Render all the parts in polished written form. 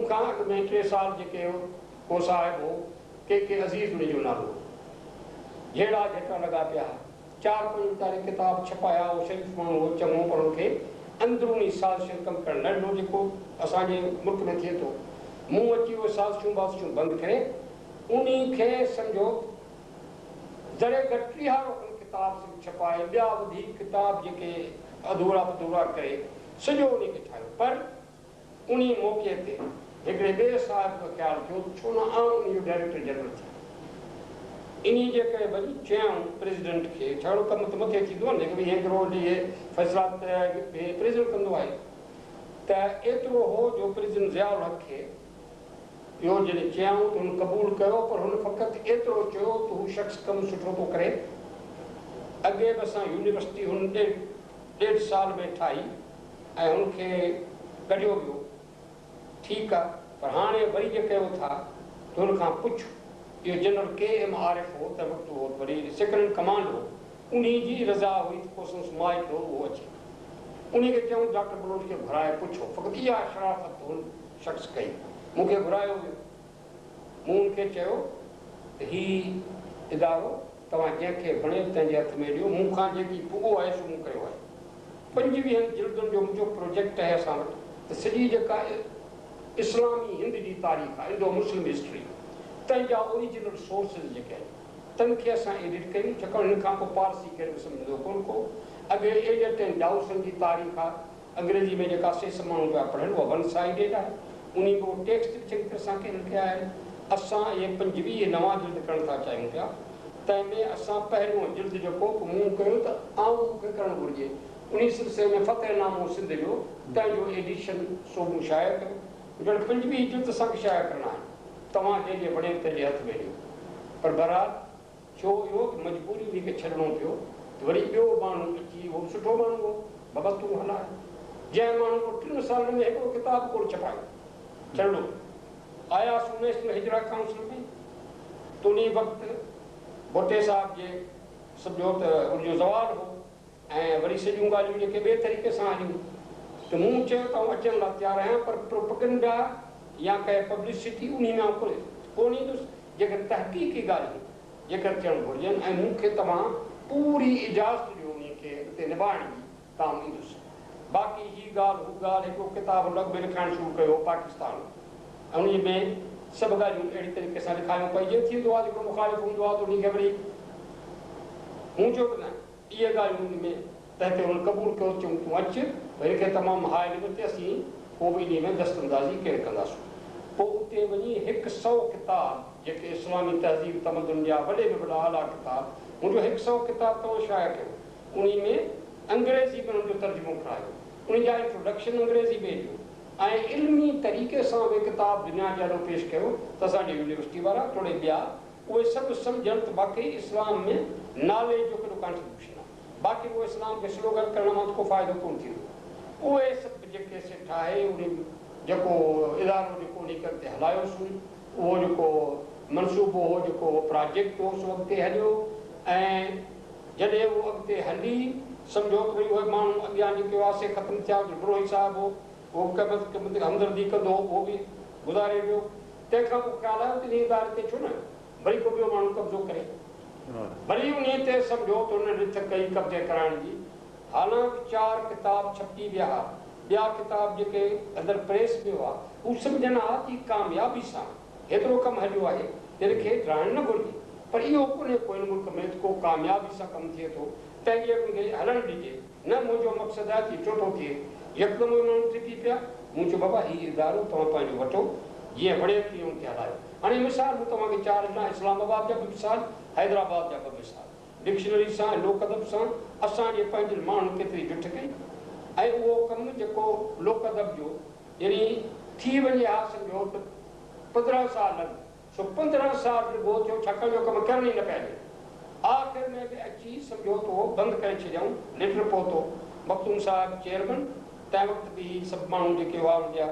मूंखां अॻु में 3 साल जेके को साहिब हो के अज़ीज़ उन जो नालो जहिड़ा जेका लॻा पिया 4-5 तारीख़ किताब छपाया हो शरीफ़ माण्हू हो चङो पर उनखे अंदरूनी साज़िशुनि कमु करणु न ॾिनो जेको असांजे मुल्क में थिए थो। मूं अची उहे साज़िशूं बंदि करे उन्ही खे सम्झो ज़रे घटि किताब छपाए ॿिया वधीक किताब जेके अधूरा पधूरा करे सॼो उन खे ठाहियो। पर उन मौक़े ते हिकिड़े ॿिए साहिब जो ख़्यालु थियो छो न आउं उन जो डायरेक्टर जनरल थियां। इन जे करे वरी चयऊं प्रेसिडेंट खे छड़ो कमु त मथे थींदो आहे न की हिकिड़ो इहे फ़ैसिला प्रेसिडेंट कंदो आहे त एतिरो हो जो प्रेसिडेंट ज़ियाउल हक़ खे इहो जॾहिं चयऊं त हुन क़बूल कयो पर हुन फ़क़ति एतिरो चयो त हू शख़्स कमु सुठो थो करे। अॻे बि असां यूनिवर्सिटी हुन 1.5 साल में ठाही ऐं हुनखे कढियो वियो ठीकु आहे पर हाणे वरी जे कयो था त हुनखां पुछो इहो जनरल KM आरिफ हो त वक़्तु हो वरी सेक्रेटरी कमांड हो उन जी रज़ा हुई त कोसस माइक हो उहो अचे उन खे चयूं डॉक्टर बलोच खे घुराए पुछो फ़क़ति इहा शराफ़त हुन शख़्स कई। मूंखे घुरायो वियो मूं उनखे चयो त हीउ इदारो तव्हां जंहिंखे वणे तंहिंजे हथ में ॾियो मूंखां जेकी पुॻो आहे सो मूं कयो आहे। 25 जिल्दुनि जो मुंहिंजो प्रोजेक्ट आहे असां वटि त सॼी जेका इस्लामी हिंद जी तारीख़ आहे इंडो मुस्लिम हिस्ट्री तंहिंजा ओरिजिनल सोर्सिस जेके आहिनि तन खे असां एडिट कयूं छाकाणि हिन खां पोइ पारसी केर बि सम्झंदो कोन को। अॻे एजट ऐं डाउसन जी तारीख़ आहे अंग्रेज़ी में जेका सेस माण्हू पिया पढ़नि उहा 1 साइडेड आहे उन में टेक्स्ट बि चङी तरह असांखे लिखिया आहिनि। असां इहे 25 नवां जिल्द करणु था चाहियूं पिया तंहिंमें असां पहिरियों जिल्द जेको मूं कयो त आउं मूंखे करणु घुरिजे उन सिलसिले में फ़तेहनामो सिंध जो तंहिंजो एडिशन सो मूं शाया कयो। 25 जिल्द असांखे शाया करणा आहिनि तव्हां जंहिंजे वणे तंहिंजे हथ में ॾियो पर बहरहाल छो इहो मजबूरी उन खे छॾिणो पियो वरी ॿियो माण्हू अची उहो सुठो माण्हू हो बाबा तूं हलाए जंहिं माण्हू को 3 सालनि में हिकिड़ो किताब कोन छपायो छॾिणो आयासीं नेशनल हिजरा काउंसिल में त उन वक़्तु भुट्टे साहिब जे सम्झो त उनजो ज़वालु हो ऐं वरी सॼियूं ॻाल्हियूं जेके ॿिए तरीक़े सां हलियूं त मूं चयो त आउं अचण लाइ तयारु आहियां पर प्रोपगंडा या कंहिं पब्लिसिटी उन में कोन ईंदुसि जेकर तहक़ीक़ी ॻाल्हियूं जेकर थियणु घुरिजनि ऐं मूंखे तव्हां पूरी इजाज़त ॾियो उन खे उते निभाइण जी त आउं ईंदुसि। बाक़ी हीअ ॻाल्हि हू ॻाल्हि हिकिड़ो किताब लॻभॻि लिखाइणु शुरू कयो पाकिस्तान ऐं उन में सभु ॻाल्हियूं अहिड़ी तरीक़े सां लिखायूं पई जीअं थींदो आहे जेको मुखालिफ़ हूंदो आहे त उन खे वरी मूं चयो न इहे ॻाल्हियूं उन में त हिते हुन क़बूल कयो चयूं तूं अचु भई हिनखे तमामु हाई लेवल ते असीं पोइ बि इन में दस्तंदाज़ी केरु कंदासीं। पोइ उते वञी 100 किताब जेके इस्लामी तहज़ीब तमदुन जा वॾे में वॾा आला किताब मुंहिंजो 100 किताब तव्हां शाया कयो उन में अंग्रेज़ी में हुनजो तर्जुमो करायो उन जा इंट्रोडक्शन अंग्रेज़ी में ॾियो ऐं इल्मी तरीक़े सां उहे किताब दुनिया जे ॾाढो पेश कयो त असांजी यूनिवर्सिटी वारा थोरे ॿिया उहे सभु सम्झनि त बाक़ी इस्लाम में नॉलेज जो केॾो कॉन्ट्रीब्यूशन आहे बाक़ी उहो इस्लाम खे स्लोगन करण मां को फ़ाइदो कोन थींदो। उहे सभु जेके ठाहे उन जेको इदारो जेको निकर ते हलायोसीं उहो जेको मनसूबो हो जेको प्रोजेक्ट हो सो अॻिते हलियो ऐं जॾहिं उहो अॻिते हली सम्झो त भई उहे माण्हू अॻियां जेके वासे ख़तमु थिया ड्रोही साहिबु हो उहो हमदर्दी कंदो उहो बि गुज़ारे वियो तंहिंखां पोइ ख़्यालु आयो त इन इदारे ते छो न वरी को ॿियो माण्हू कब्ज़ो करे वरी उन ते सम्झो त हुन रिथ कई कब्ज़े कराइण जी हालांकि 4 किताब छपी विया ॿिया किताब जेके अंदरि प्रेस में हुआ हू सम्झनि हा कि कामयाबी सां हेतिरो कमु हलियो आहे हिनखे ड्राइण न घुरिजे पर इहो कोन्हे कोई मुल्क में को कामयाबी सां कमु थिए थो तंहिंजे हुनखे हलणु ॾिजे न मुंहिंजो मक़सदु आहे कि चोथो थिए यकदमि माण्हू थिकी पिया मूं चयो बाबा हीउ इदारो तव्हां पंहिंजो वठो जीअं वणे तीअं हुनखे हलायो। हाणे मिसाल मूं तव्हांखे 4 ॾिना इस्लामाबाद जा 2 मिसाल हैदराबाद जा 2 मिसाल डिक्शनरी सां लोक अदब सां असांजे पंहिंजे माण्हू केतिरी जुठ कई ऐं उहो कमु जेको लोक अदब जो यानी थी वञे हा सम्झो त 15 साल लॻ सो 15 साल रुॻो थियो छाकाणि जो कमु करण ई न पिया ॾियनि आख़िर में बि अची सम्झो त उहो बंदि करे छॾियऊं लेटर पहुतो मखदूम साहिब चेयरमैन तंहिं वक़्तु बि सभु माण्हू जेके हुआ हुनजा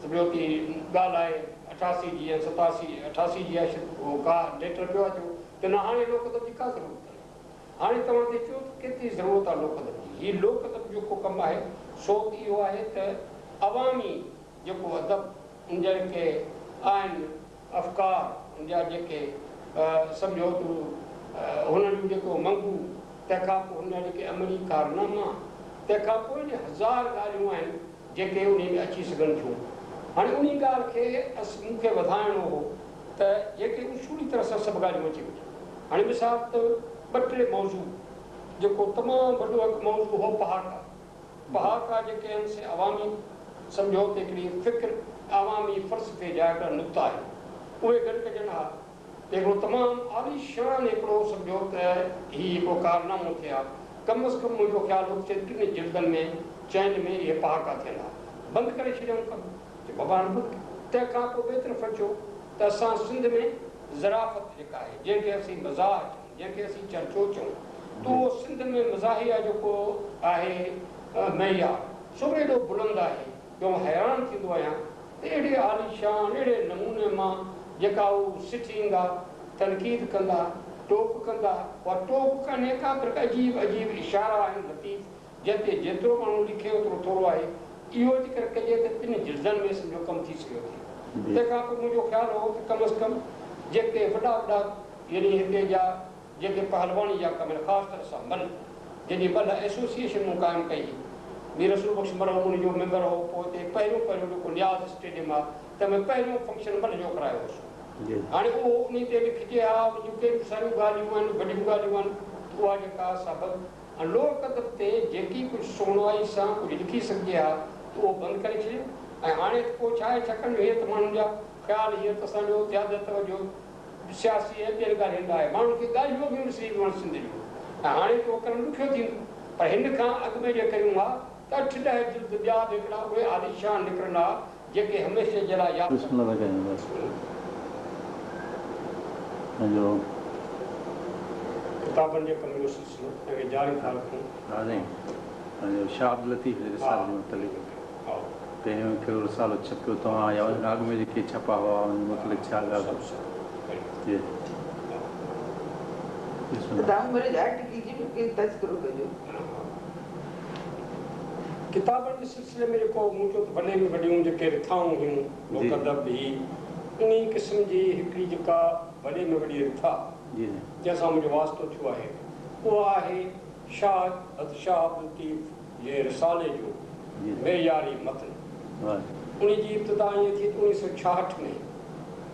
सम्झो कि ॻाल्हि आहे 88 जी ऐं 88 जी आहे का लेटर पियो अचो त न हाणे लोक अदब जी का ज़रूरत आहे हाणे तव्हां खे चयो त केतिरी ज़रूरत आहे लोक अदब जी। हीउ लोक अदब जेको कमु आहे सो इहो आहे त अवामी जेको अदब उनजा जेके आहिनि अफ़कार, उनजा जेके सम्झो तूं हुननि जूं जेको मंगू, तंहिंखां पोइ हुनजा जेके अमली कारनामा, तंहिंखां पोइ हज़ार ॻाल्हियूं आहिनि जेके उन में अची सघनि थियूं। हाणे उन ॻाल्हि खे मूंखे वधाइणो हो त जेके उसूली तरह सां सभु ॻाल्हियूं अची वञनि। हाणे मिसाल त 2-3 मौज़ू जेको तमामु वॾो हिकु मौज़ू हो पहाका जेके आहिनि से अवामी सम्झो त हिकिड़ी फ़िक्र अवामी फ़लसफ़े जा हिकिड़ा नुक़्ता आहिनि, उहे गॾु कजनि हा त हिकिड़ो तमामु आलीशान हिकिड़ो सम्झो त हीउ हिकिड़ो कारनामो थिए हा। कम अज़ कम मुंहिंजो ख़्यालु हो 3 जिल्दनि में 4 में इहे पहाका थियनि हा। बंदि करे छॾियऊं कमु, भॻवान बंदि। तंहिंखां पोइ ॿिए तरफ़ अचो त असां सिंध में ज़राफ़त जेका आहे, जंहिंखे असीं मज़ाह चऊं, जंहिंखे असीं चर्चो चऊं, त उहो सिंध में मज़ाहिया जेको आहे मयार सो एॾो बुलंद आहे जो हैरान थींदो आहियां त अहिड़े आलीशान अहिड़े नमूने मां जेका उहो सिठींदा, तनक़ीद कंदा, टोप कंदा, उहा टोप कान्हे का पर अजीब अजीब इशारा आहिनि लतीफ़, जंहिंते जेतिरो माण्हू लिखे ओतिरो थोरो आहे। इहो जेकर कजे त 3 जिल्दनि में सम्झो कमु थी सघे थो। तंहिंखां पोइ मुंहिंजो ख़्यालु हो त कम अज़ कम जेके वॾा यानी हिते जा जेके पहलवानी जा कम आहिनि, ख़ासि तरह सां मल, जंहिंजी मल एसोसिएशन क़ाइमु कई, मीर रसूल बख़्श मरहूम उन जो मेंबर हो। पोइ हिते पहिरियों जेको न्याज़ स्टेडियम आहे त मैं पहिरियों फंक्शन मल जो करायो हुउसि। हाणे उहो उन ते लिखिजे हा, उन कहिड़ियूं सारियूं ॻाल्हियूं आहिनि, वॾियूं ॻाल्हियूं आहिनि, उहा जेका सबबु लोक अदब ते जेकी कुझु सोहणाई सां कुझु लिखी सघिजे हा उहो बंदि करे छॾियो। ऐं हाणे पोइ छा आहे, छाकाणि हीअ त माण्हुनि जा ख़्यालु हीअं त असांजो ज़्यादा तवजो सियासी ऐं ॿियनि ॻाल्हियुनि लाइ आहे, माण्हुनि खे ॻाल्हियूं बि विसरी वञनि सिंध जूं। ऐं हाणे तो करणु ॾुखियो थींदो, पर हिन खां अॻु में जे करियूं हा त 8-10 जिल्द ॿिया बि हिकिड़ा उहे आलीशान निकिरंदा जेके हमेशह जे लाइ यादि किताबनि जे कम जो सिलसिलो जारी था रखूं। शाह अब्दुल लतीफ़ जे रिसाले जे मुतलिक़ पहिरियों कहिड़ो रिसालो छपियो तव्हां या अॻु में जेके छपा हुआ उन मुतलिक़ छा ॻाल्हि? किताबनि जे सिलसिले में जेको मूं चयो त वॾे में वॾियूं जेके रिथाऊं हुयूं लोक अदब ही उन क़िस्म जी हिकिड़ी जेका वॾे में वॾी रिथा जंहिंसां मुंहिंजो वास्तो थियो आहे उहा आहे शाह अब्दुल लतीफ़ जे रिसाले जो मेयारी मतन। उन जी इब्तिदा ईअं थी त 1966 में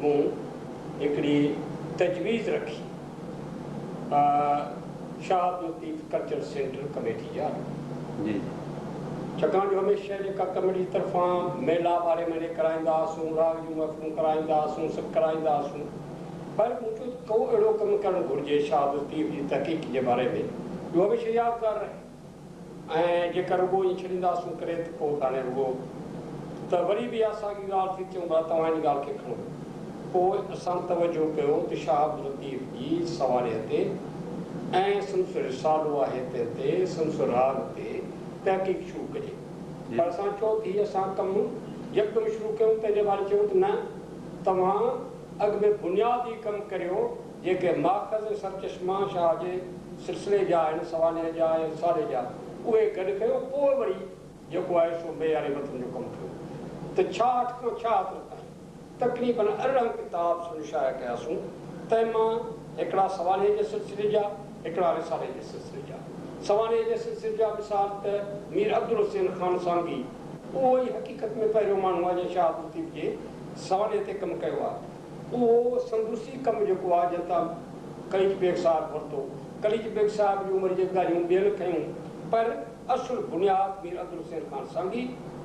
मूं हिकिड़ी तजवीज़ रखी Shah Abdul Latif culture centre committee जा, छाकाणि जो हमेशह जेका कमेटी तरफ़ां मेला बारे में कराईंदा हुआसीं, राग जूं महफ़िलूं कराईंदा हुआसीं, सभु कराईंदा हुआसीं, पर मूं चयो को अहिड़ो कमु करणु घुरिजे शाह अब्दुल लतीफ़ जी तहक़ीक़ जे बारे में जो हमेशह यादगार रहे। ऐं जेकर रुॻो ईअं छॾींदासीं करे त पोइ कान्हे रुॻो त वरी बि असांजी ॻाल्हि थी चऊं था तव्हांजी ॻाल्हि खे खणो। पोइ असां तवजो कयो त शाह अब्दुल लतीफ़ जी सवाले ते ऐं संस रिसालो आहे ते संस राग ते तहक़ीक़ शुरू कजे। पर असां चयो थी असां कमु यकदमि शुरू कयूं तंहिंजे बारे चयूं त न, तव्हां अॻु में बुनियादी कमु करियो जेके माख़ज़ सरचश्मा शाह जे सिलसिले जा आहिनि, सवाले जा ऐं रिसाले जा, उहे गॾु कयो, पोइ वरी जेको आहे सो मेयारी मतन जो कमु कयो। त 66 खां 76 ताईं तक़रीबन 18 किताब शाया कयासीं, तंहिंमां हिकिड़ा सवाले जे सिलसिले जा, हिकिड़ा रिसाले जे सिलसिले जा। सवाले जे सिलसिले जा मिसाल त मीर अब्दुल हुसैन ख़ान सांगी, उहो ई हक़ीक़त में पहिरियों माण्हू आहे जंहिं शाह अब्दुल लतीफ़ जे सवाले ते कमु कयो आहे। उहो संदूसी कमु जेको आहे जंहिं कलीज बेग साहिबु वरितो, कलीज बेग साहिब जी उमिरि जी ॻाल्हियूं ॿियनि कयूं, पर असुल बुनियाद मीर अब्दुल हुसैन ख़ान सांगी,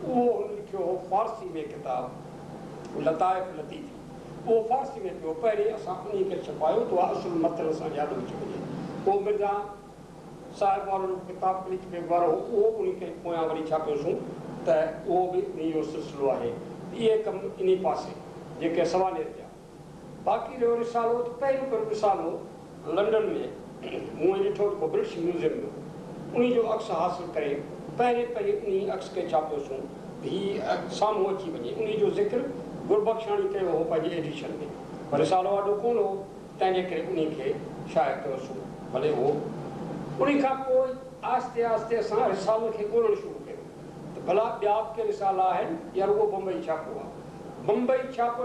उहो हुन लिखियो हो फारसी में किताब लताइफ़ लतीफ़, उहो फारसी में पियो। पहिरीं असां उन खे छपायो त उहा असुल मतन सां यादि अची वञे। पोइ मिर्ज़ा साहिब वारो किताब कलीज बेग वारो उहो उन खे पोयां वरी छापियोसीं त उहो बि उन जो सिलसिलो आहे। इहे कमु इन पासे जेके सवाले जा। बाक़ी रहियो रिसालो त पहिरियों रिसालो लंडन में मूं ॾिठो त ब्रिटिश म्यूज़ियम में उन जो अक्स हासिलु करे पहिरीं उन अक्स खे छापियोसीं, हीअ साम्हूं अची वञे। उन जो ज़िक्र गुरबख्शाणी कयो हो पंहिंजे एडिशन में, पर रिसालो वॾो कोन हो, तंहिंजे करे उन खे शाया कयोसीं। भले हो उन खां पोइ आहिस्ते आहिस्ते असां रिसाले खे ॻोल्हणु शुरू कयो त भला ॿिया बि के रिसाला आहिनि या रुॻो बम्बई छापो आहे। मुंबई छापो